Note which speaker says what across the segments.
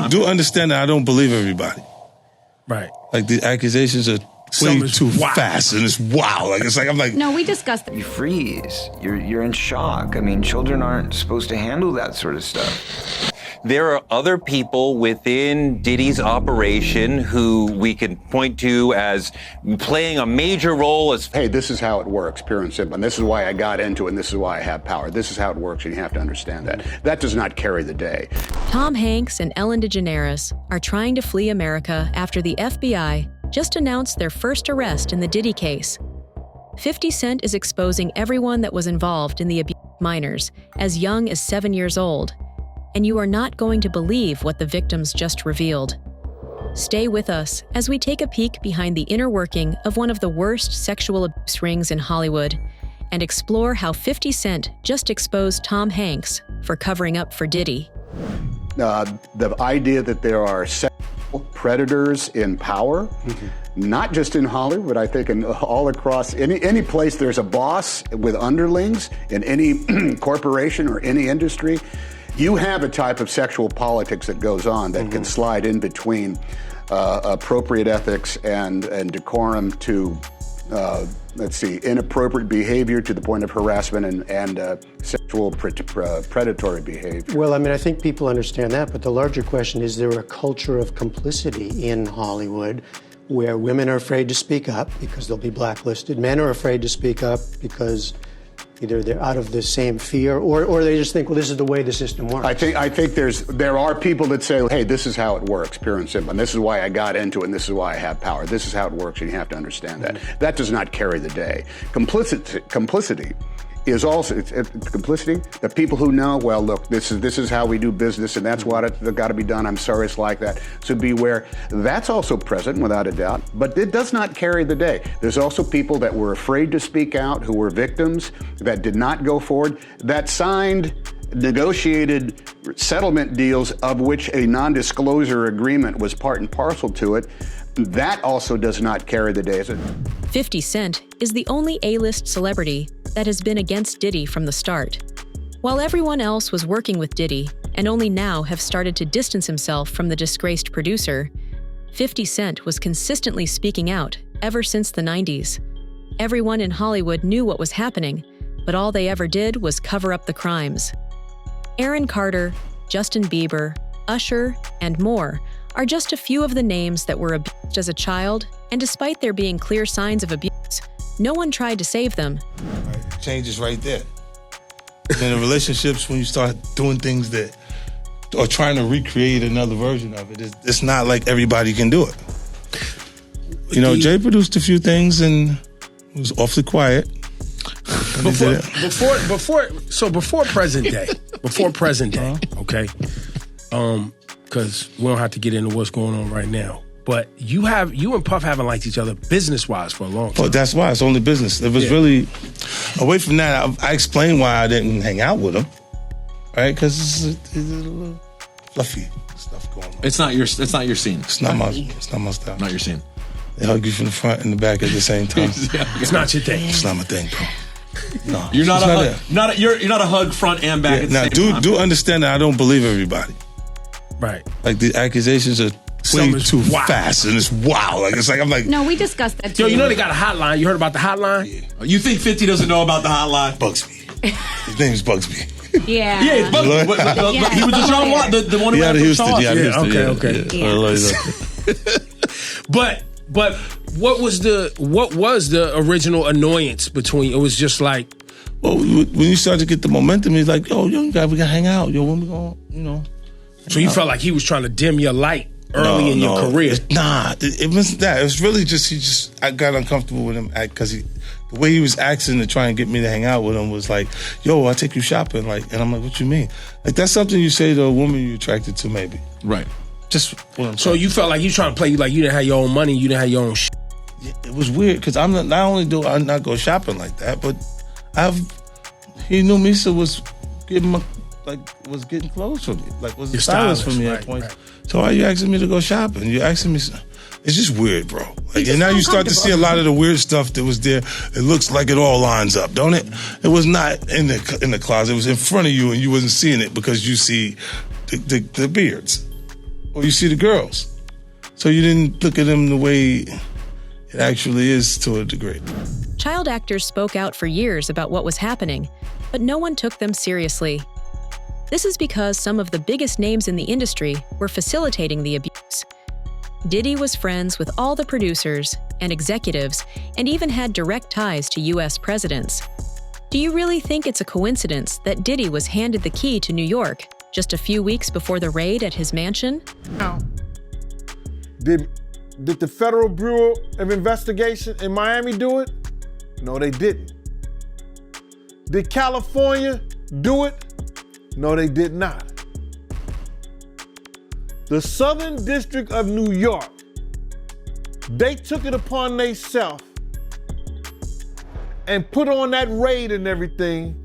Speaker 1: do understand that I don't believe everybody.
Speaker 2: Right.
Speaker 1: Like the accusations are way too fast, and it's wow. Like it's like I'm like,
Speaker 3: no, we discussed that.
Speaker 4: You freeze. You're in shock. I mean, children aren't supposed to handle that sort of stuff.
Speaker 5: There are other people within Diddy's operation who we can point to as playing a major role as,
Speaker 6: hey, this is how it works, pure and simple. And this is why I got into it, and this is why I have power. This is how it works, and you have to understand that. That does not carry the day.
Speaker 7: Tom Hanks and Ellen DeGeneres are trying to flee America after the FBI just announced their first arrest in the Diddy case. 50 Cent is exposing everyone that was involved in the abuse of minors as young as 7 years old. And you are not going to believe what the victims just revealed. Stay with us as we take a peek behind the inner working of one of the worst sexual abuse rings in Hollywood and explore how 50 Cent just exposed Tom Hanks for covering up for Diddy.
Speaker 6: The idea that there are sexual predators in power, not just in Hollywood, I think all across any place there's a boss with underlings in any corporation or any industry, you have a type of sexual politics that goes on that can slide in between appropriate ethics and decorum to, inappropriate behavior to the point of harassment and sexual predatory behavior.
Speaker 8: Well, I mean, I think people understand that, but the larger question is there a culture of complicity in Hollywood where women are afraid to speak up because they'll be blacklisted, men are afraid to speak up because either they're out of the same fear or they just think, well, this is the way the system works.
Speaker 6: I think there are people that say, hey, this is how it works, pure and simple. And this is why I got into it, and this is why I have power. This is how it works, and you have to understand that. That does not carry the day. Complicity is also complicity. The people who know, well, look, this is how we do business, and that's what it's got to be done. I'm sorry it's like that. So beware. That's also present, without a doubt, but it does not carry the day. There's also people that were afraid to speak out, who were victims, that did not go forward, that signed negotiated settlement deals of which a non-disclosure agreement was part and parcel to it. That also does not carry the day.
Speaker 7: 50 Cent is the only A-list celebrity that has been against Diddy from the start. While everyone else was working with Diddy and only now have started to distance himself from the disgraced producer, 50 Cent was consistently speaking out ever since the 90s. Everyone in Hollywood knew what was happening, but all they ever did was cover up the crimes. Aaron Carter, Justin Bieber, Usher, and more are just a few of the names that were abused as a child, and despite there being clear signs of abuse, no one tried to save them.
Speaker 1: Right, changes right there. And in the relationships, when you start doing things that, or trying to recreate another version of it, it's not like everybody can do it. You know, Jay produced a few things and was awfully quiet.
Speaker 2: Before present day, okay? Because we don't have to get into what's going on right now. But you and Puff haven't liked each other business-wise for a long time.
Speaker 1: Oh, that's why. It's only business. It was really, away from that, I explained why I didn't hang out with him, right? Because it's a little fluffy stuff going on.
Speaker 9: It's not your scene.
Speaker 1: It's not my style.
Speaker 9: Not your scene.
Speaker 1: They hug you from the front and the back at the same time.
Speaker 2: It's not your thing.
Speaker 1: It's not my thing, bro. No,
Speaker 9: you're not you're not a hug front and back.
Speaker 1: Yeah, now, do understand that I don't believe everybody.
Speaker 2: Right.
Speaker 1: Like the accusations are way too fast, and it's wow. Like it's like I'm like.
Speaker 3: No, we discussed that too.
Speaker 2: Yo, you know they got a hotline. You heard about the hotline?
Speaker 1: Yeah.
Speaker 9: You think 50 doesn't know about the hotline?
Speaker 1: Bugsby. His name is Bugsby.
Speaker 3: Yeah.
Speaker 9: Yeah, it's Bugsby. But he was the Sean Watt, the one who ran for Sean.
Speaker 2: Okay. But what was the original annoyance between? It was just like,
Speaker 1: well, when you start to get the momentum, he's like, yo, we gotta hang out. Yo, when we gonna, you know.
Speaker 2: So you felt like he was trying to dim your light early in your career?
Speaker 1: It wasn't that. It was really just I got uncomfortable with him because the way he was acting to try and get me to hang out with him was like, yo, I'll take you shopping. Like, and I'm like, what you mean? Like, that's something you say to a woman you're attracted to, maybe.
Speaker 9: Right.
Speaker 1: Just what I'm saying.
Speaker 2: So you felt like he was trying to play you like you didn't have your own money, you didn't have your own shit.
Speaker 1: Yeah, it was weird because not only do I not go shopping like that, but he knew Misa was getting clothes for me, like was a stylist for me at points. Right. So why are you asking me to go shopping? You're asking me. It's just weird, bro. Like, and now you start to see a lot of the weird stuff that was there. It looks like it all lines up, don't it? It was not in the closet. It was in front of you, and you wasn't seeing it because you see the beards. or you see the girls. So you didn't look at them the way it actually is to a degree.
Speaker 7: Child actors spoke out for years about what was happening, but no one took them seriously. This is because some of the biggest names in the industry were facilitating the abuse. Diddy was friends with all the producers and executives and even had direct ties to U.S. presidents. Do you really think it's a coincidence that Diddy was handed the key to New York just a few weeks before the raid at his mansion?
Speaker 3: No. Did the Federal Bureau of Investigation in Miami do it? No, they didn't. Did California do it? No, they did not. The Southern District of New York, they took it upon themselves and put on that raid and everything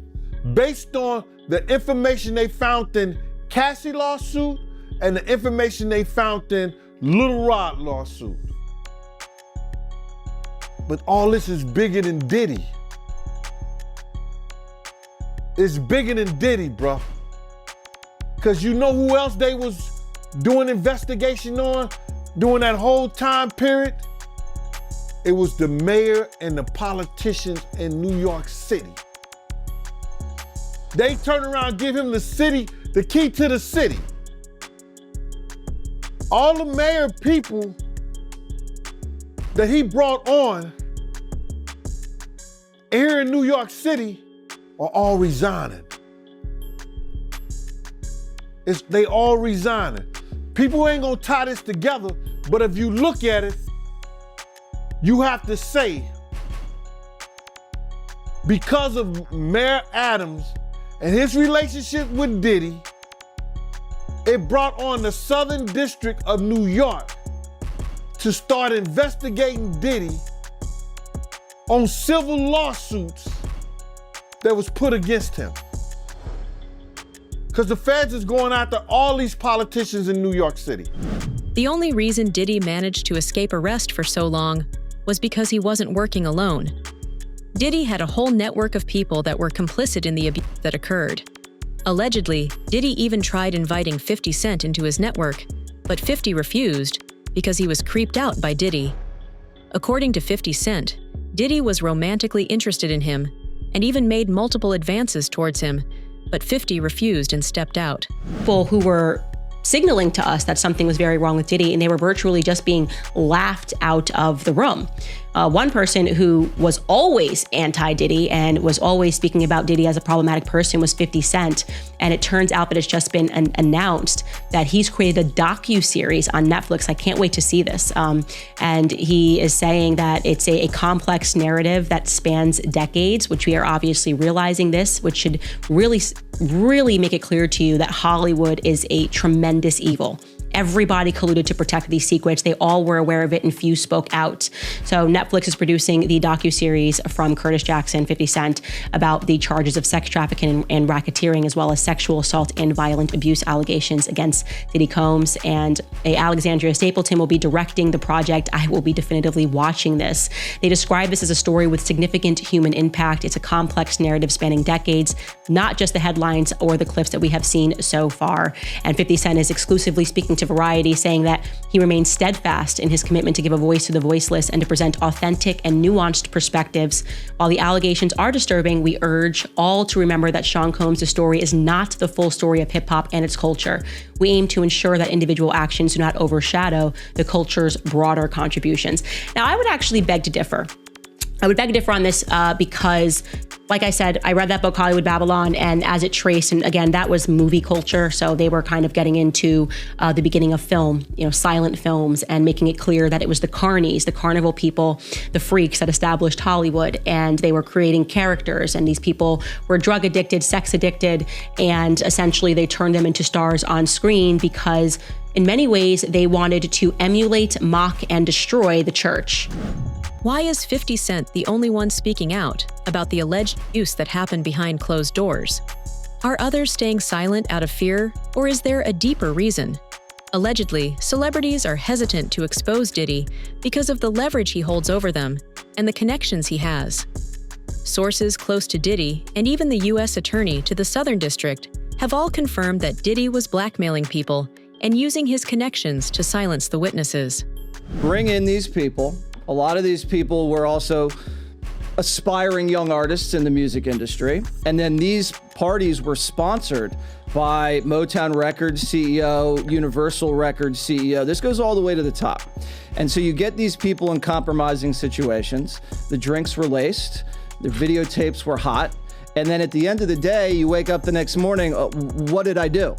Speaker 3: based on the information they found in Cassie lawsuit and the information they found in Little Rod lawsuit. But all this is bigger than Diddy. It's bigger than Diddy, bro. Cause you know who else they was doing investigation on during that whole time period? It was the mayor and the politicians in New York City. They turn around and give him the key to the city. All the mayor people that he brought on here in New York City are all resigning. They all resigning. People ain't gonna tie this together, but if you look at it, you have to say, because of Mayor Adams and his relationship with Diddy, it brought on the Southern District of New York to start investigating Diddy on civil lawsuits that was put against him. Because the feds is going after all these politicians in New York City.
Speaker 7: The only reason Diddy managed to escape arrest for so long was because he wasn't working alone. Diddy had a whole network of people that were complicit in the abuse that occurred. Allegedly, Diddy even tried inviting 50 Cent into his network, but 50 refused because he was creeped out by Diddy. According to 50 Cent, Diddy was romantically interested in him and even made multiple advances towards him, but 50 refused and stepped out.
Speaker 10: People who were signaling to us that something was very wrong with Diddy, and they were virtually just being laughed out of the room. One person who was always anti-Diddy and was always speaking about Diddy as a problematic person was 50 Cent. And it turns out that it's just been announced that he's created a docu-series on Netflix. I can't wait to see this. And he is saying that it's a complex narrative that spans decades, which we are obviously realizing this, which should really make it clear to you that Hollywood is a tremendous evil. Everybody colluded to protect these secrets. They all were aware of it and few spoke out. So Netflix is producing the docuseries from Curtis Jackson, 50 Cent, about the charges of sex trafficking and racketeering, as well as sexual assault and violent abuse allegations against Diddy Combs. And Alexandria Stapleton will be directing the project. I will be definitively watching this. They describe this as a story with significant human impact. It's a complex narrative spanning decades, not just the headlines or the clips that we have seen so far. And 50 Cent is exclusively speaking to Variety, saying that he remains steadfast in his commitment to give a voice to the voiceless and to present authentic and nuanced perspectives. While the allegations are disturbing, we urge all to remember that Sean Combs' story is not the full story of hip-hop and its culture. We aim to ensure that individual actions do not overshadow the culture's broader contributions. Now, I would actually beg to differ. I would beg to differ on this because, like I said, I read that book, Hollywood Babylon, and as it traced, and again, that was movie culture, so they were kind of getting into the beginning of film, silent films, and making it clear that it was the carnies, the carnival people, the freaks that established Hollywood, and they were creating characters, and these people were drug addicted, sex addicted, and essentially they turned them into stars on screen because in many ways they wanted to emulate, mock, and destroy the church.
Speaker 7: Why is 50 Cent the only one speaking out about the alleged abuse that happened behind closed doors? Are others staying silent out of fear, or is there a deeper reason? Allegedly, celebrities are hesitant to expose Diddy because of the leverage he holds over them and the connections he has. Sources close to Diddy and even the U.S. Attorney to the Southern District have all confirmed that Diddy was blackmailing people, and using his connections to silence the witnesses.
Speaker 11: Bring in these people. A lot of these people were also aspiring young artists in the music industry. And then these parties were sponsored by Motown Records CEO, Universal Records CEO. This goes all the way to the top. And so you get these people in compromising situations. The drinks were laced, the videotapes were hot. And then at the end of the day, you wake up the next morning, what did I do?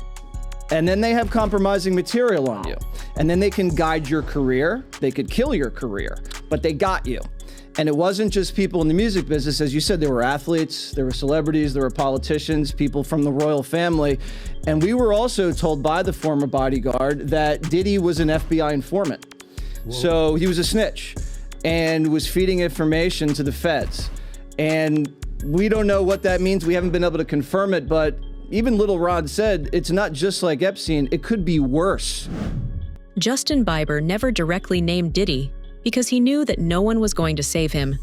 Speaker 11: And then they have compromising material on you. And then they can guide your career. They could kill your career, but they got you. And it wasn't just people in the music business. As you said, there were athletes, there were celebrities, there were politicians, people from the royal family. And we were also told by the former bodyguard that Diddy was an FBI informant. Whoa. So he was a snitch and was feeding information to the feds. And we don't know what that means. We haven't been able to confirm it, but even Little Rod said it's not just like Epstein, it could be worse.
Speaker 7: Justin Bieber never directly named Diddy because he knew that no one was going to save him.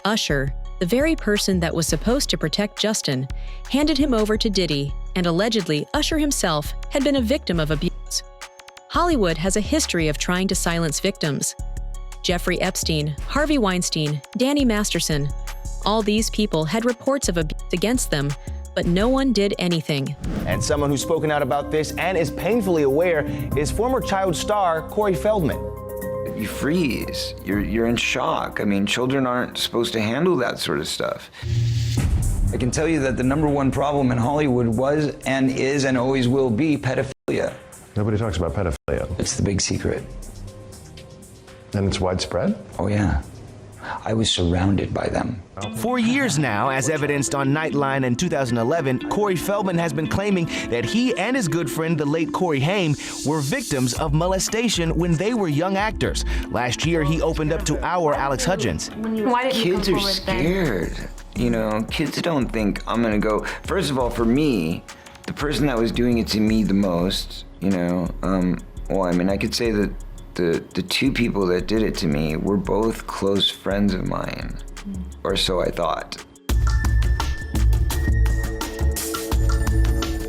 Speaker 7: Usher, the very person that was supposed to protect Justin, handed him over to Diddy, and allegedly Usher himself had been a victim of abuse. Hollywood has a history of trying to silence victims. Jeffrey Epstein, Harvey Weinstein, Danny Masterson, all these people had reports of abuse against them, but no one did anything.
Speaker 12: And someone who's spoken out about this and is painfully aware is former child star Corey Feldman.
Speaker 4: You freeze. You're in shock. I mean, children aren't supposed to handle that sort of stuff. I can tell you that the #1 problem in Hollywood was and is and always will be pedophilia.
Speaker 13: Nobody talks about pedophilia.
Speaker 4: It's the big secret.
Speaker 13: And it's widespread?
Speaker 4: Oh, yeah. I was surrounded by them.
Speaker 12: For years now, as evidenced on Nightline in 2011, Corey Feldman has been claiming that he and his good friend, the late Corey Haim, were victims of molestation when they were young actors. Last year, he opened up to our Alex Hudgens.
Speaker 14: Why did
Speaker 4: Kids are scared. You know, kids don't think I'm gonna go. First of all, for me, the person that was doing it to me the most, you know, well, I mean, I could say that the two people that did it to me were both close friends of mine, or so I thought.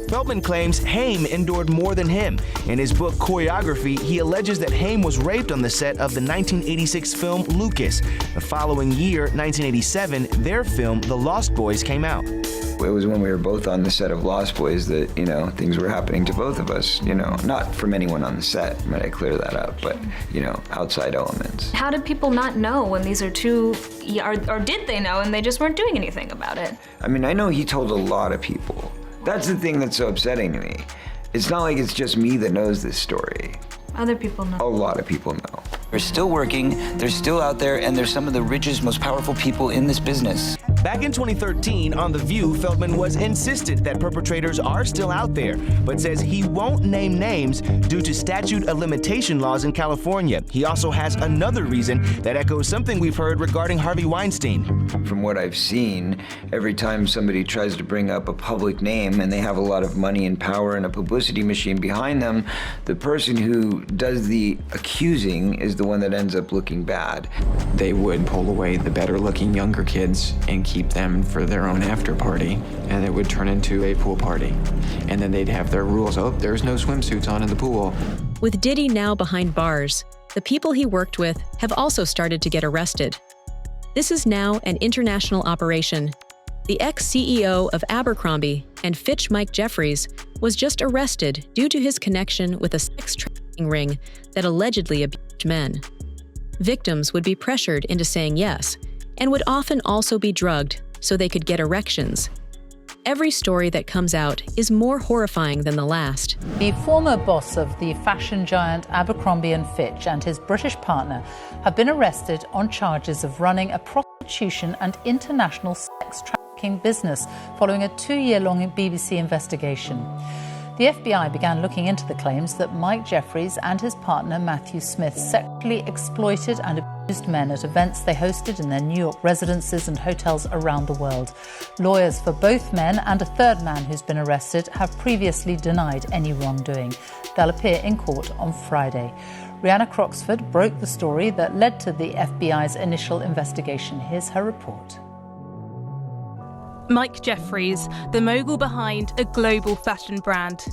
Speaker 12: Feldman claims Haim endured more than him. In his book, Choreography, he alleges that Haim was raped on the set of the 1986 film Lucas. The following year, 1987, their film, The Lost Boys, came out.
Speaker 4: It was when we were both on the set of Lost Boys that, you know, things were happening to both of us, you know, not from anyone on the set, might I clear that up, but, you know, outside elements.
Speaker 14: How did people not know when these are two, or did they know and they just weren't doing anything about it?
Speaker 4: I mean, I know he told a lot of people. That's the thing that's so upsetting to me. It's not like it's just me that knows this story.
Speaker 14: Other people know.
Speaker 4: A lot of people know.
Speaker 15: They're still working, they're still out there, and they're some of the richest, most powerful people in this business.
Speaker 12: Back in 2013, on The View, Feldman was insistent that perpetrators are still out there, but says he won't name names due to statute of limitation laws in California. He also has another reason that echoes something we've heard regarding Harvey Weinstein.
Speaker 4: From what I've seen, every time somebody tries to bring up a public name and they have a lot of money and power and a publicity machine behind them, the person who does the accusing is the one that ends up looking bad.
Speaker 16: They would pull away the better looking younger kids and keep them for their own after party, and it would turn into a pool party. And then they'd have their rules. Oh, there's no swimsuits on in the pool.
Speaker 7: With Diddy now behind bars, the people he worked with have also started to get arrested. This is now an international operation. The ex-CEO of Abercrombie and Fitch, Mike Jeffries, was just arrested due to his connection with a sex trafficking ring that allegedly abused men. Victims would be pressured into saying yes, and would often also be drugged so they could get erections. Every story that comes out is more horrifying than the last.
Speaker 17: The former boss of the fashion giant Abercrombie and Fitch and his British partner have been arrested on charges of running a prostitution and international sex trafficking business following a 2-year-long BBC investigation. The FBI began looking into the claims that Mike Jeffries and his partner Matthew Smith sexually exploited and abused men at events they hosted in their New York residences and hotels around the world. Lawyers for both men and a third man who's been arrested have previously denied any wrongdoing. They'll appear in court on Friday. Rihanna Croxford broke the story that led to the FBI's initial investigation. Here's her report.
Speaker 18: Mike Jeffries, the mogul behind a global fashion brand.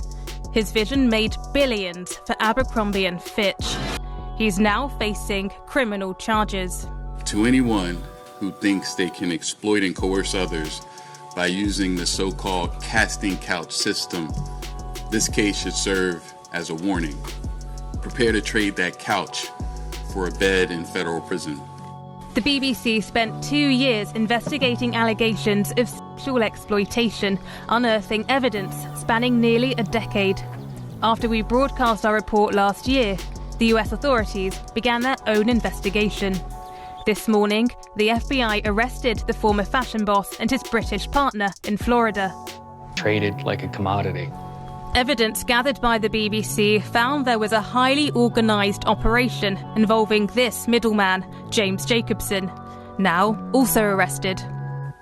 Speaker 18: His vision made billions for Abercrombie and Fitch. He's now facing criminal charges.
Speaker 19: To anyone who thinks they can exploit and coerce others by using the so-called casting couch system, this case should serve as a warning. Prepare to trade that couch for a bed in federal prison.
Speaker 18: The BBC spent 2 years investigating allegations of sexual exploitation, unearthing evidence spanning nearly a decade. After we broadcast our report last year, the US authorities began their own investigation. This morning, the FBI arrested the former fashion boss and his British partner in Florida.
Speaker 20: Traded like a commodity.
Speaker 18: Evidence gathered by the BBC found there was a highly organised operation involving this middleman, James Jacobson, now also arrested.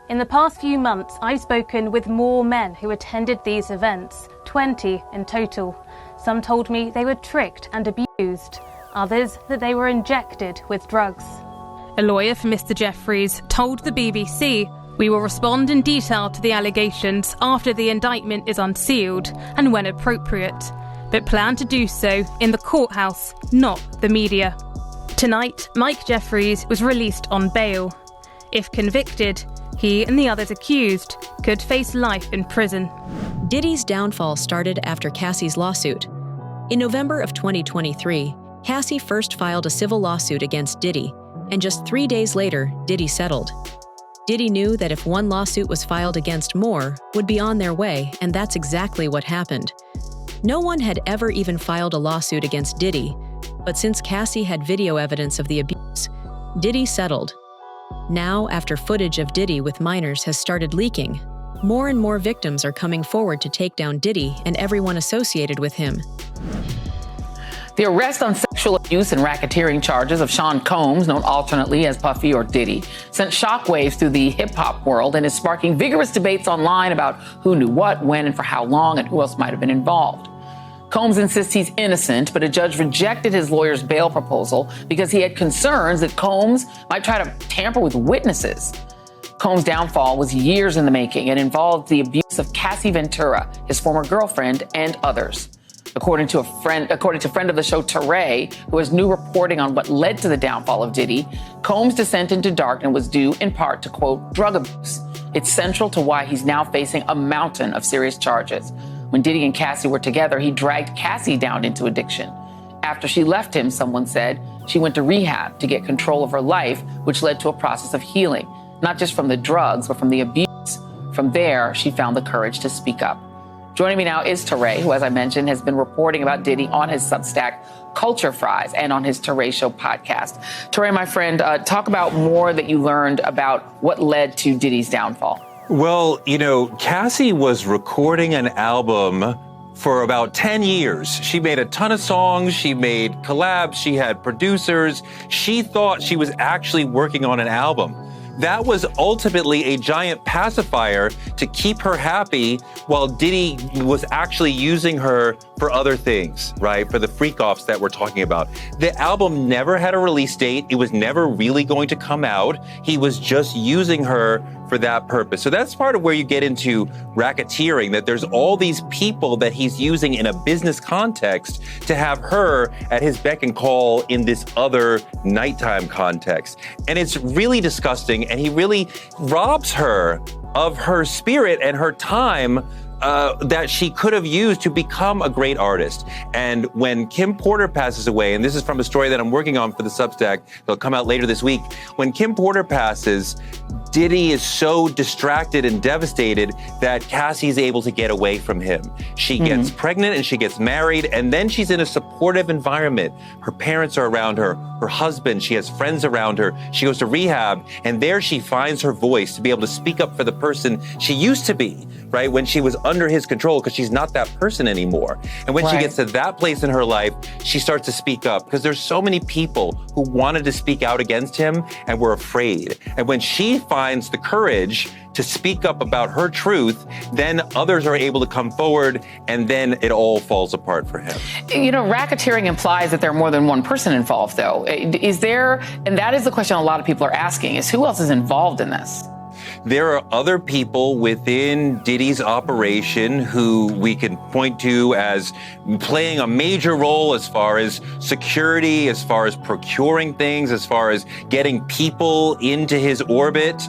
Speaker 18: In the past few months, I've spoken with more men who attended these events, 20 in total. Some told me they were tricked and abused, others that they were injected with drugs. A lawyer for Mr. Jeffries told the BBC, "We will respond in detail to the allegations after the indictment is unsealed and when appropriate, but plan to do so in the courthouse, not the media." Tonight, Mike Jeffries was released on bail. If convicted, he and the others accused could face life in prison.
Speaker 7: Diddy's downfall started after Cassie's lawsuit. In November of 2023, Cassie first filed a civil lawsuit against Diddy, and just 3 days later, Diddy settled. Diddy knew that if one lawsuit was filed against more, would be on their way, and that's exactly what happened. No one had ever even filed a lawsuit against Diddy, but since Cassie had video evidence of the abuse, Diddy settled. Now, after footage of Diddy with minors has started leaking, more and more victims are coming forward to take down Diddy and everyone associated with him.
Speaker 21: The arrest on sexual abuse and racketeering charges of Sean Combs, known alternately as Puffy or Diddy, sent shockwaves through the hip-hop world and is sparking vigorous debates online about who knew what, when, and for how long, and who else might have been involved. Combs insists he's innocent, but a judge rejected his lawyer's bail proposal because he had concerns that Combs might try to tamper with witnesses. Combs' downfall was years in the making and involved the abuse of Cassie Ventura, his former girlfriend, and others. According to friend of the show, Teray, who has new reporting on what led to the downfall of Diddy, Combs' descent into darkness was due in part to, quote, drug abuse. It's central to why he's now facing a mountain of serious charges. When Diddy and Cassie were together, he dragged Cassie down into addiction. After she left him, someone said, she went to rehab to get control of her life, which led to a process of healing, not just from the drugs, but from the abuse. From there, she found the courage to speak up. Joining me now is Teray, who, as I mentioned, has been reporting about Diddy on his Substack, Culture Fries, and on his Teray Show podcast. Teray, my friend, talk about more that you learned about what led to Diddy's downfall.
Speaker 5: Well, you know, Cassie was recording an album for about 10 years. She made a ton of songs. She made collabs. She had producers. She thought she was actually working on an album. That was ultimately a giant pacifier to keep her happy while Diddy was actually using her for other things, right? For the freak-offs that we're talking about. The album never had a release date. It was never really going to come out. He was just using her for that purpose. So that's part of where you get into racketeering, that there's all these people that he's using in a business context to have her at his beck and call in this other nighttime context. And it's really disgusting, and he really robs her of her spirit and her time that she could have used to become a great artist. And when Kim Porter passes away, and this is from a story that I'm working on for the Substack, it'll come out later this week. When Kim Porter passes, Diddy is so distracted and devastated that Cassie's able to get away from him. She gets pregnant and she gets married, and then she's in a supportive environment. Her parents are around her, her husband, she has friends around her. She goes to rehab, and there she finds her voice to be able to speak up for the person she used to be, right? When she was under his control, because she's not that person anymore. And when she gets to that place in her life, she starts to speak up, because there's so many people who wanted to speak out against him and were afraid. And when she finds the courage to speak up about her truth, then others are able to come forward, and then it all falls apart for him.
Speaker 21: You know, racketeering implies that there are more than one person involved, though. Is there, and that is the question a lot of people are asking, is who else is involved in this?
Speaker 5: there are other people within Diddy's operation who we can point to as playing a major role as far as security, as far as procuring things, as far as getting people into his orbit.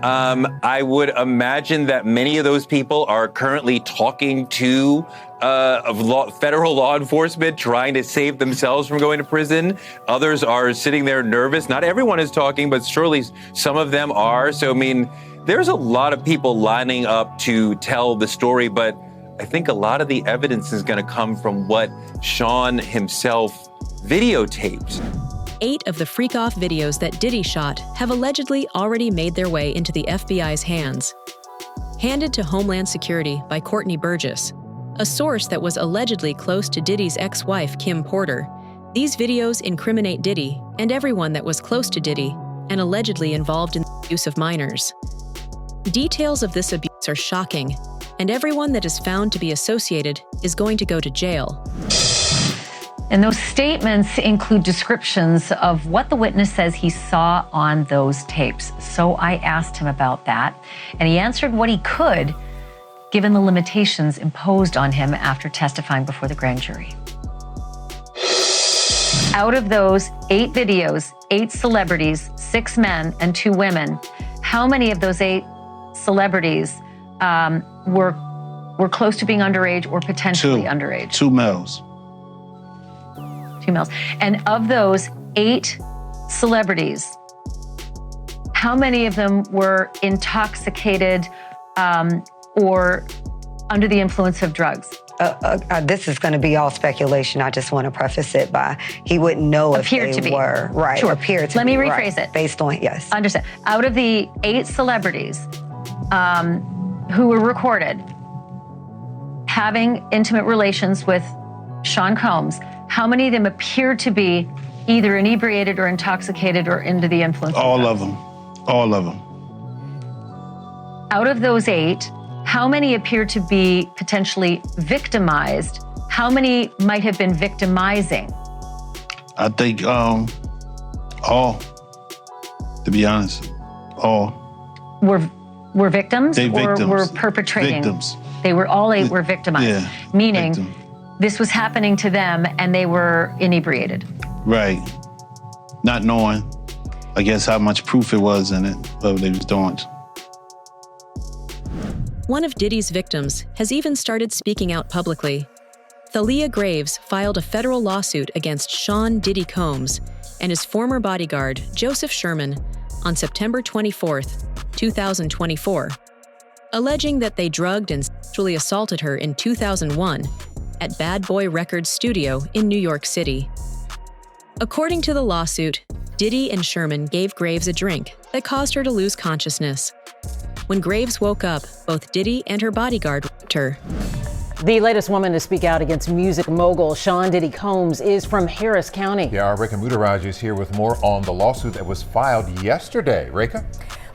Speaker 5: I would imagine that many of those people are currently talking to federal law enforcement, trying to save themselves from going to prison. Others are sitting there nervous. Not everyone is talking, but surely some of them are. So, I mean, there's a lot of people lining up to tell the story, but I think a lot of the evidence is going to come from what Sean himself videotaped.
Speaker 7: 8 of the freak-off videos that Diddy shot have allegedly already made their way into the FBI's hands. Handed to Homeland Security by Courtney Burgess, a source that was allegedly close to Diddy's ex-wife, Kim Porter, these videos incriminate Diddy and everyone that was close to Diddy and allegedly involved in the abuse of minors. Details of this abuse are shocking, and everyone that is found to be associated is going to go to jail.
Speaker 8: And those statements include descriptions of what the witness says he saw on those tapes. So I asked him about that, and he answered what he could, given the limitations imposed on him after testifying before the grand jury. Out of those 8 videos, 8 celebrities, 6 men and 2 women, how many of those 8 celebrities were close to being underage or potentially underage?
Speaker 1: 2 males.
Speaker 8: 2 males. And of those 8 celebrities, how many of them were intoxicated or under the influence of drugs?
Speaker 22: This is going to be all speculation. I just want to preface it by he wouldn't know if they were. Right.
Speaker 8: Sure.
Speaker 22: Appear to
Speaker 8: Let
Speaker 22: be.
Speaker 8: me rephrase it.
Speaker 22: Based on, yes.
Speaker 8: Understand. Out of the 8 celebrities who were recorded having intimate relations with Sean Combs, how many of them appeared to be either inebriated or intoxicated or under the influence?
Speaker 1: All of them. All of them.
Speaker 8: Out of those 8, how many appear to be potentially victimized? How many might have been victimizing?
Speaker 1: I think all, to be honest, all.
Speaker 8: Were victims
Speaker 1: They
Speaker 8: or
Speaker 1: victims.
Speaker 8: were perpetrating?
Speaker 1: Victims.
Speaker 8: They were all 8 were victimized,
Speaker 1: Yeah,
Speaker 8: meaning
Speaker 1: victim.
Speaker 8: this was happening to them and they were inebriated.
Speaker 1: Right. Not knowing, I guess, how much proof it was in it, what they was doing.
Speaker 7: One of Diddy's victims has even started speaking out publicly. Thalia Graves filed a federal lawsuit against Sean Diddy Combs and his former bodyguard, Joseph Sherman, on September 24th, 2024, alleging that they drugged and sexually assaulted her in 2001 at Bad Boy Records studio in New York City. According to the lawsuit, Diddy and Sherman gave Graves a drink that caused her to lose consciousness. When Graves woke up, both Diddy and her bodyguard raped her.
Speaker 23: The latest woman to speak out against music mogul Sean Diddy Combs is from Harris County.
Speaker 24: Yeah, our Reka Mudaraj is here with more on the lawsuit that was filed yesterday. Reka?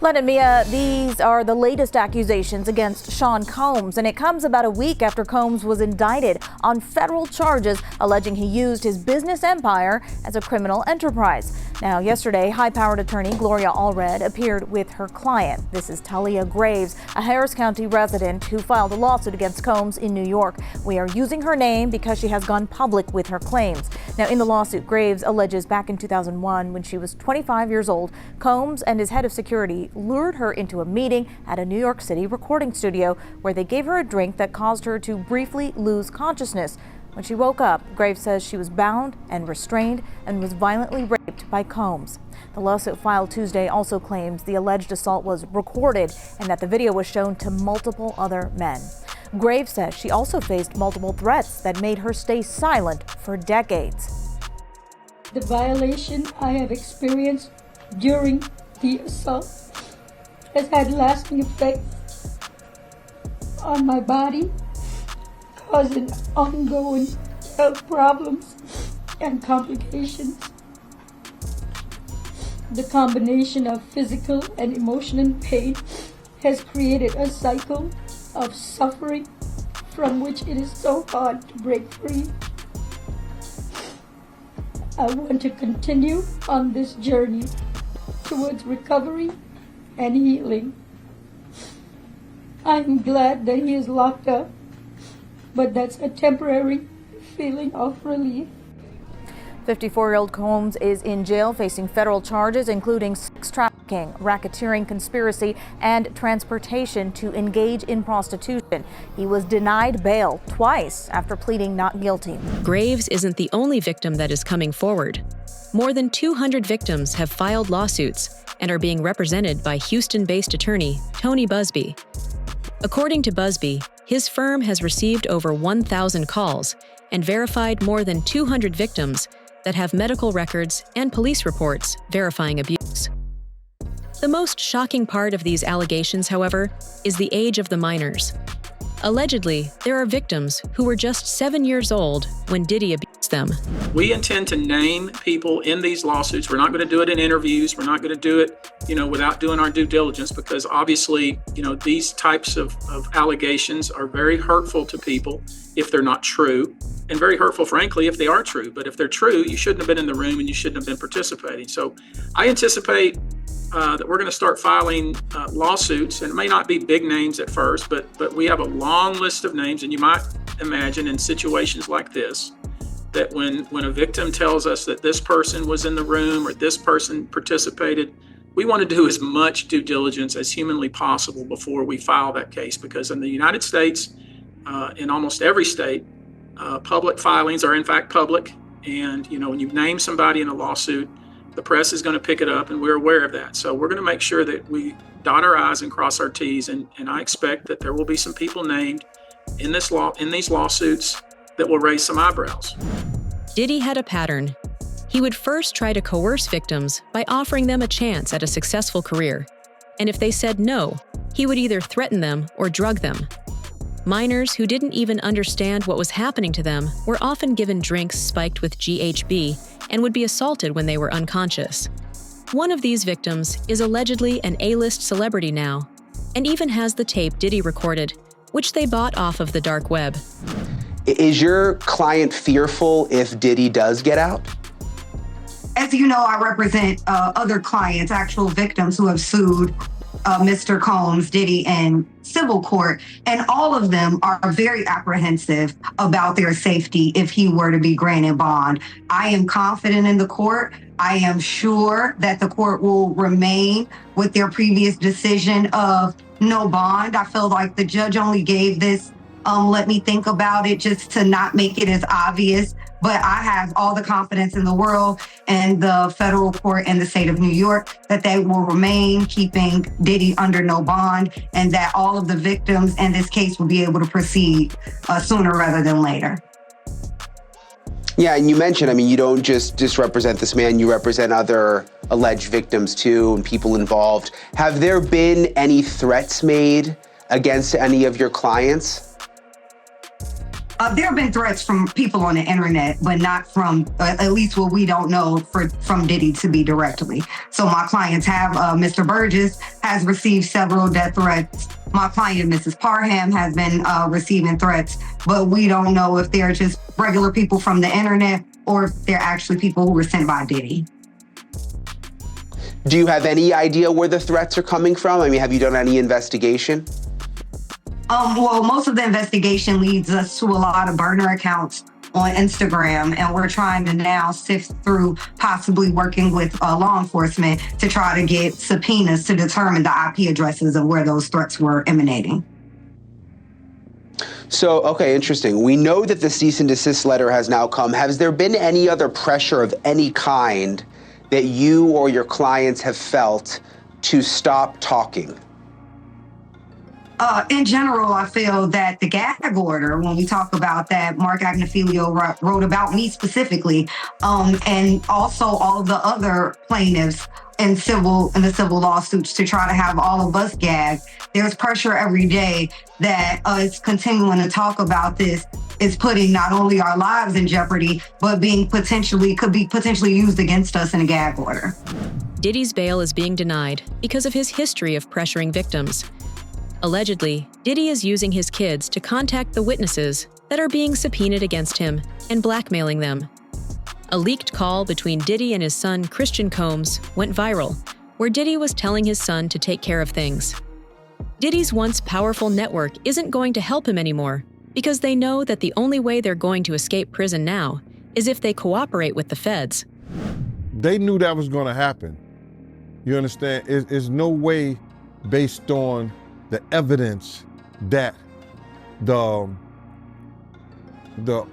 Speaker 25: Len and Mia, these are the latest accusations against Sean Combs, and it comes about a week after Combs was indicted on federal charges alleging he used his business empire as a criminal enterprise. Now, yesterday, high-powered attorney Gloria Allred appeared with her client. This is Thalia Graves, a Harris County resident who filed a lawsuit against Combs in New York. We are using her name because she has gone public with her claims. Now, in the lawsuit, Graves alleges back in 2001, when she was 25 years old, Combs and his head of security lured her into a meeting at a New York City recording studio where they gave her a drink that caused her to briefly lose consciousness. When she woke up, Graves says she was bound and restrained and was violently raped by Combs. The lawsuit filed Tuesday also claims the alleged assault was recorded and that the video was shown to multiple other men. Graves says she also faced multiple threats that made her stay silent for decades.
Speaker 26: The violation I have experienced during the assault has had lasting effects on my body, causing ongoing health problems and complications. The combination of physical and emotional pain has created a cycle of suffering from which it is so hard to break free. I want to continue on this journey towards recovery and healing. I'm glad that he is locked up, but that's a temporary feeling of relief.
Speaker 25: 54-year-old Combs is in jail facing federal charges, including sex trafficking, racketeering, conspiracy, and transportation to engage in prostitution. He was denied bail twice after pleading not guilty.
Speaker 7: Graves isn't the only victim that is coming forward. More than 200 victims have filed lawsuits and are being represented by Houston-based attorney Tony Busby. According to Busby, his firm has received over 1,000 calls and verified more than 200 victims that have medical records and police reports verifying abuse. The most shocking part of these allegations, however, is the age of the minors. Allegedly, there are victims who were just 7 years old when Diddy abused them.
Speaker 2: We intend to name people in these lawsuits. We're not going to do it in interviews. We're not going to do it, without doing our due diligence, because obviously, these types of allegations are very hurtful to people if they're not true, and very hurtful, frankly, if they are true. But if they're true, you shouldn't have been in the room and you shouldn't have been participating. So I anticipate that we're going to start filing lawsuits, and it may not be big names at first, but we have a long list of names. And you might imagine in situations like this, that when a victim tells us that this person was in the room or this person participated, we want to do as much due diligence as humanly possible before we file that case. Because in the United States, in almost every state, public filings are in fact public. And, when you name somebody in a lawsuit, the press is going to pick it up, and we're aware of that. So we're going to make sure that we dot our I's and cross our T's. And I expect that there will be some people named in these lawsuits that will raise some eyebrows.
Speaker 7: Diddy had a pattern. He would first try to coerce victims by offering them a chance at a successful career. And if they said no, he would either threaten them or drug them. Minors who didn't even understand what was happening to them were often given drinks spiked with GHB and would be assaulted when they were unconscious. One of these victims is allegedly an A-list celebrity now, and even has the tape Diddy recorded, which they bought off of the dark web.
Speaker 3: Is your client fearful if Diddy does get out?
Speaker 22: As you know, I represent other clients, actual victims who have sued Mr. Combs, Diddy, in civil court, and all of them are very apprehensive about their safety if he were to be granted bond. I am confident in the court. I am sure that the court will remain with their previous decision of no bond. I feel like the judge only gave this let me think about it just to not make it as obvious. But I have all the confidence in the world and the federal court and the state of New York that they will remain keeping Diddy under no bond, and that all of the victims in this case will be able to proceed sooner rather than later.
Speaker 3: Yeah, and you mentioned, you don't just represent this man, you represent other alleged victims too and people involved. Have there been any threats made against any of your clients?
Speaker 22: There have been threats from people on the internet, but not from, at least what we don't know, from Diddy to be directly. So my clients have, Mr. Burgess has received several death threats. My client, Mrs. Parham, has been receiving threats, but we don't know if they're just regular people from the internet or if they're actually people who were sent by Diddy.
Speaker 3: Do you have any idea where the threats are coming from? Have you done any investigation?
Speaker 22: Well, most of the investigation leads us to a lot of burner accounts on Instagram, and we're trying to now sift through possibly working with law enforcement to try to get subpoenas to determine the IP addresses of where those threats were emanating.
Speaker 3: So, okay, interesting. We know that the cease and desist letter has now come. Has there been any other pressure of any kind that you or your clients have felt to stop talking?
Speaker 22: In general, I feel that the gag order, when we talk about that, Mark Agnifilio wrote about me specifically, and also all of the other plaintiffs in the civil lawsuits to try to have all of us gagged. There's pressure every day that us continuing to talk about this is putting not only our lives in jeopardy, but could be potentially used against us in a gag order.
Speaker 7: Diddy's bail is being denied because of his history of pressuring victims. Allegedly, Diddy is using his kids to contact the witnesses that are being subpoenaed against him and blackmailing them. A leaked call between Diddy and his son, Christian Combs, went viral, where Diddy was telling his son to take care of things. Diddy's once powerful network isn't going to help him anymore because they know that the only way they're going to escape prison now is if they cooperate with the feds.
Speaker 6: They knew that was going to happen. You understand? There's no way based on the evidence that the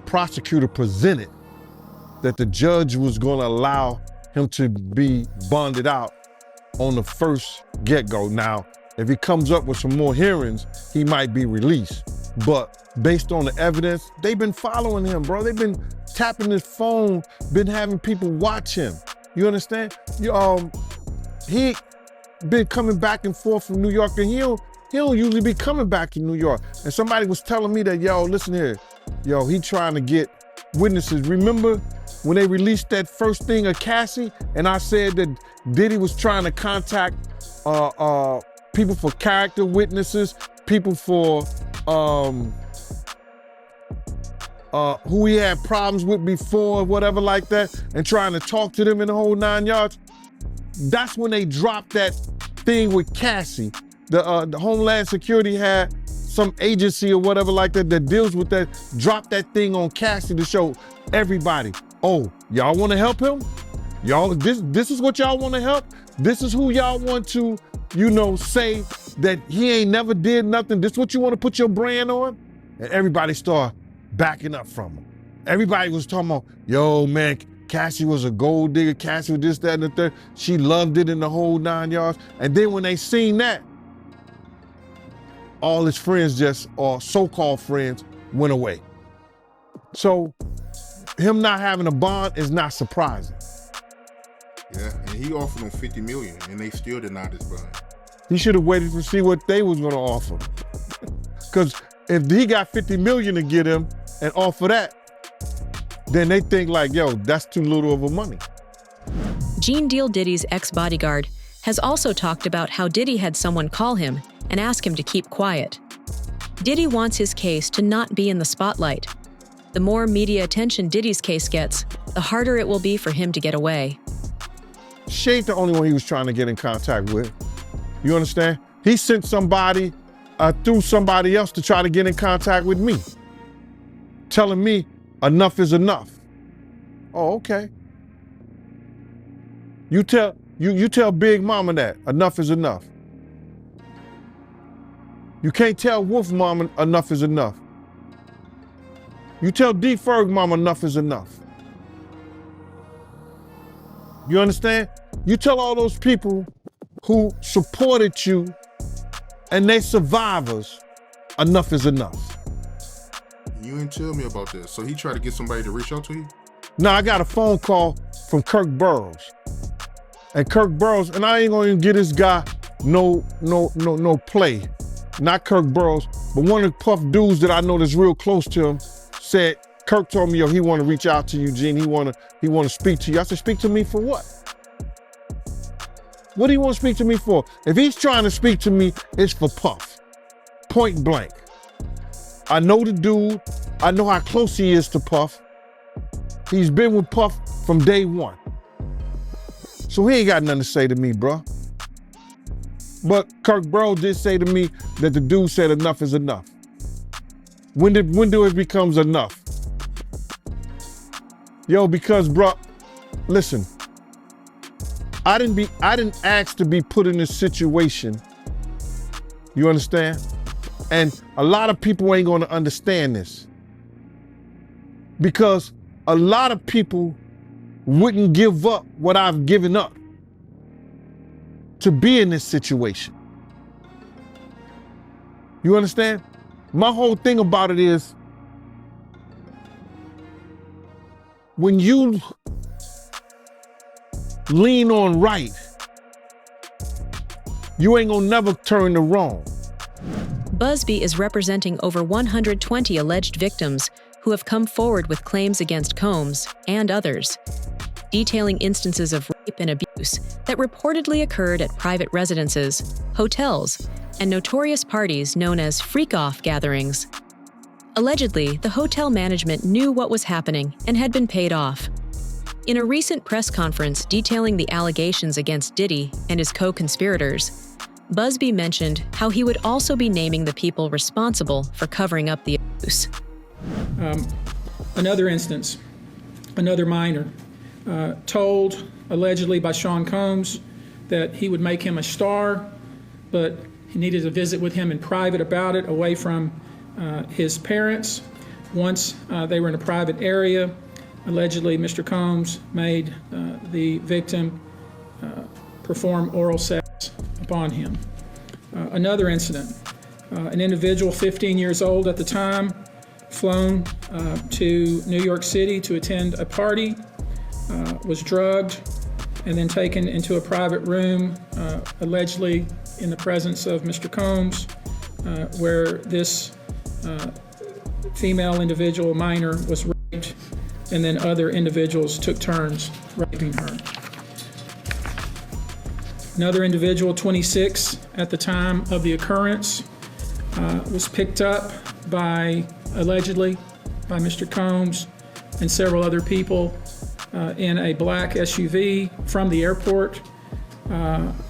Speaker 6: prosecutor presented that the judge was going to allow him to be bonded out on the first get-go. Now, if he comes up with some more hearings, he might be released. But based on the evidence, they've been following him, bro. They've been tapping his phone, been having people watch him. You understand? He been coming back and forth from New York, and he don't usually be coming back to New York. And somebody was telling me that, yo, listen here, yo, he trying to get witnesses. Remember when they released that first thing of Cassie, and I said that Diddy was trying to contact people for character witnesses, people for who he had problems with before, whatever like that, and trying to talk to them in the whole 9 yards. That's when they dropped that thing with Cassie. The Homeland Security had some agency or whatever like that that deals with that, dropped that thing on Cassie to show everybody, oh, y'all want to help him? Y'all, this is what y'all want to help? This is who y'all want to, say that he ain't never did nothing. This is what you want to put your brand on? And everybody started backing up from him. Everybody was talking about, yo, man, Cassie was a gold digger. Cassie was this, that, and the third. She loved it in the whole 9 yards. And then when they seen that, all his friends or so-called friends, went away. So him not having a bond is not surprising.
Speaker 9: Yeah, and he offered him $50 million, and they still denied his bond.
Speaker 6: He should have waited to see what they was gonna offer. Because if he got $50 million to get him and offer that, then they think like, yo, that's too little of a money.
Speaker 7: Gene Deal Diddy's ex-bodyguard has also talked about how Diddy had someone call him and ask him to keep quiet. Diddy wants his case to not be in the spotlight. The more media attention Diddy's case gets, the harder it will be for him to get away.
Speaker 6: She ain't the only one he was trying to get in contact with. You understand? He sent somebody through somebody else to try to get in contact with me, telling me enough is enough. Oh, okay. You tell Big Mama that enough is enough. You can't tell Wolf Mama enough is enough. You tell D Ferg Mama enough is enough. You understand? You tell all those people who supported you and they survivors, enough is enough.
Speaker 9: You didn't tell me about that. So he tried to get somebody to reach out to you?
Speaker 6: No, I got a phone call from Kirk Burroughs. And Kirk Burroughs, and I ain't gonna even give this guy no play. Not Kirk Burroughs, but one of the Puff dudes that I know that's real close to him said, Kirk told me, yo, he wanna reach out to you, Gene. He wanna speak to you. I said, speak to me for what? What do you want to speak to me for? If he's trying to speak to me, it's for Puff. Point blank. I know the dude. I know how close he is to Puff. He's been with Puff from day one. So he ain't got nothing to say to me, bro. But Kirk Burroughs did say to me that the dude said enough is enough. When do it becomes enough? Yo, because, bro, listen. I didn't ask to be put in this situation. You understand? And a lot of people ain't gonna understand this. Because a lot of people wouldn't give up what I've given up to be in this situation. You understand? My whole thing about it is, when you lean on right, you ain't gonna never turn to wrong.
Speaker 7: Busby is representing over 120 alleged victims who have come forward with claims against Combs and others, detailing instances of rape and abuse that reportedly occurred at private residences, hotels, and notorious parties known as freak-off gatherings. Allegedly, the hotel management knew what was happening and had been paid off. In a recent press conference detailing the allegations against Diddy and his co-conspirators, Busby mentioned how he would also be naming the people responsible for covering up the abuse.
Speaker 2: Another instance, another minor, told allegedly by Sean Combs that he would make him a star, but he needed to visit with him in private about it, away from his parents. Once they were in a private area, allegedly Mr. Combs made the victim perform oral sex upon him. Another incident, an individual 15 years old at the time, flown to New York City to attend a party, was drugged, and then taken into a private room, allegedly in the presence of Mr. Combs, where this female individual, minor, was raped, and then other individuals took turns raping her. Another individual, 26 at the time of the occurrence, was picked up allegedly by Mr. Combs and several other people in a black SUV from the airport,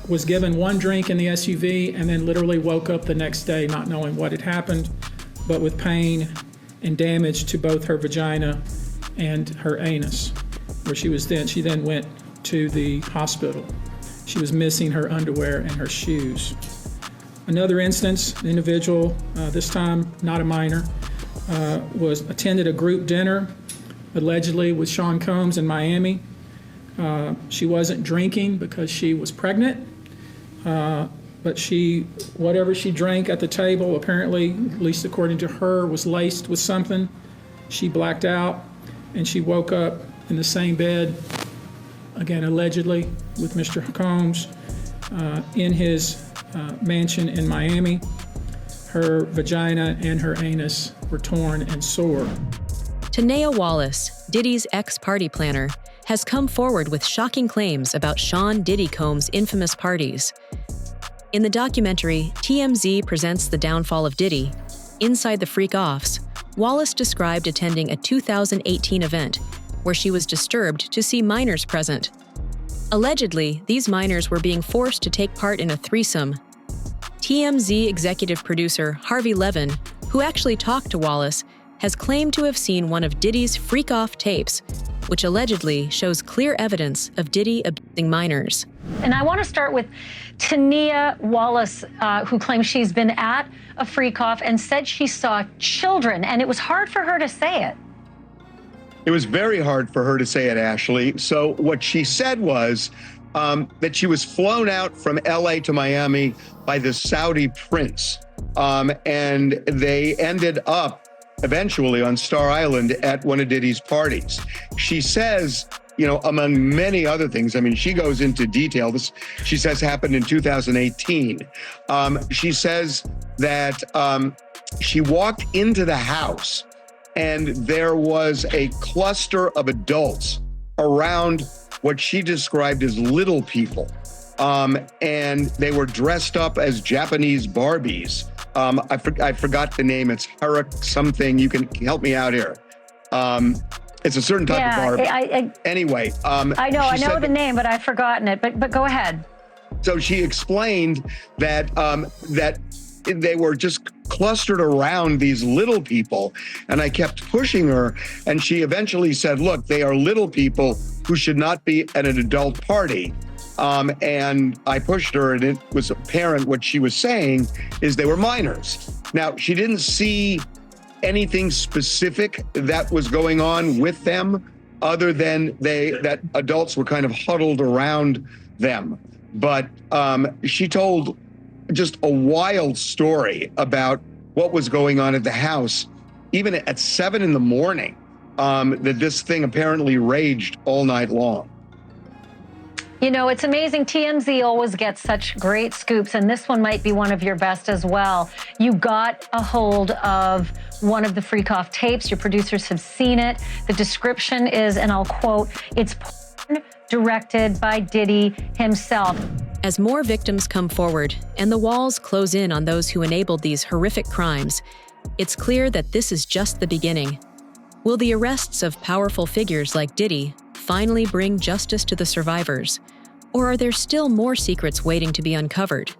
Speaker 2: was given one drink in the SUV, and then literally woke up the next day not knowing what had happened, but with pain and damage to both her vagina and her anus, where she then went to the hospital. She was missing her underwear and her shoes. Another instance, an individual, this time not a minor, attended a group dinner, allegedly with Sean Combs in Miami. She wasn't drinking because she was pregnant, but whatever she drank at the table, apparently, at least according to her, was laced with something. She blacked out, and she woke up in the same bed, again, allegedly, with Mr. Combs in his mansion in Miami. Her vagina and her anus were torn and sore.
Speaker 7: Tanea Wallace, Diddy's ex-party planner, has come forward with shocking claims about Sean Diddy Combs' infamous parties. In the documentary, TMZ Presents the Downfall of Diddy, Inside the Freak-Offs, Wallace described attending a 2018 event where she was disturbed to see minors present. Allegedly, these minors were being forced to take part in a threesome. TMZ executive producer Harvey Levin, who actually talked to Wallace, has claimed to have seen one of Diddy's freak-off tapes, which allegedly shows clear evidence of Diddy abusing minors.
Speaker 8: And I want to start with Tanea Wallace, who claims she's been at a freak-off and said she saw children, and it was hard for her to say it.
Speaker 10: It was very hard for her to say it, Ashley. So what she said was that she was flown out from LA to Miami by the Saudi prince. And they ended up eventually on Star Island at one of Diddy's parties. She says, among many other things, I mean, she goes into detail. This, she says, happened in 2018. She says that she walked into the house and there was a cluster of adults around what she described as little people. And they were dressed up as Japanese Barbies. I forgot the name. It's Harak something. You can help me out here. It's a certain type of Barbie. Anyway.
Speaker 8: I know the name, but I've forgotten it. But go ahead.
Speaker 10: So she explained that that they were just clustered around these little people, and I kept pushing her, and she eventually said, look, they are little people who should not be at an adult party. And I pushed her, and it was apparent what she was saying is they were minors. Now, she didn't see anything specific that was going on with them other than that adults were kind of huddled around them. But she told just a wild story about what was going on at the house, even at 7 a.m, that this thing apparently raged all night long.
Speaker 8: It's amazing. TMZ always gets such great scoops, and this one might be one of your best as well. You got a hold of one of the freak-off tapes. Your producers have seen it. The description is, and I'll quote, "It's porn directed by Diddy himself."
Speaker 7: As more victims come forward and the walls close in on those who enabled these horrific crimes, it's clear that this is just the beginning. Will the arrests of powerful figures like Diddy finally bring justice to the survivors? Or are there still more secrets waiting to be uncovered?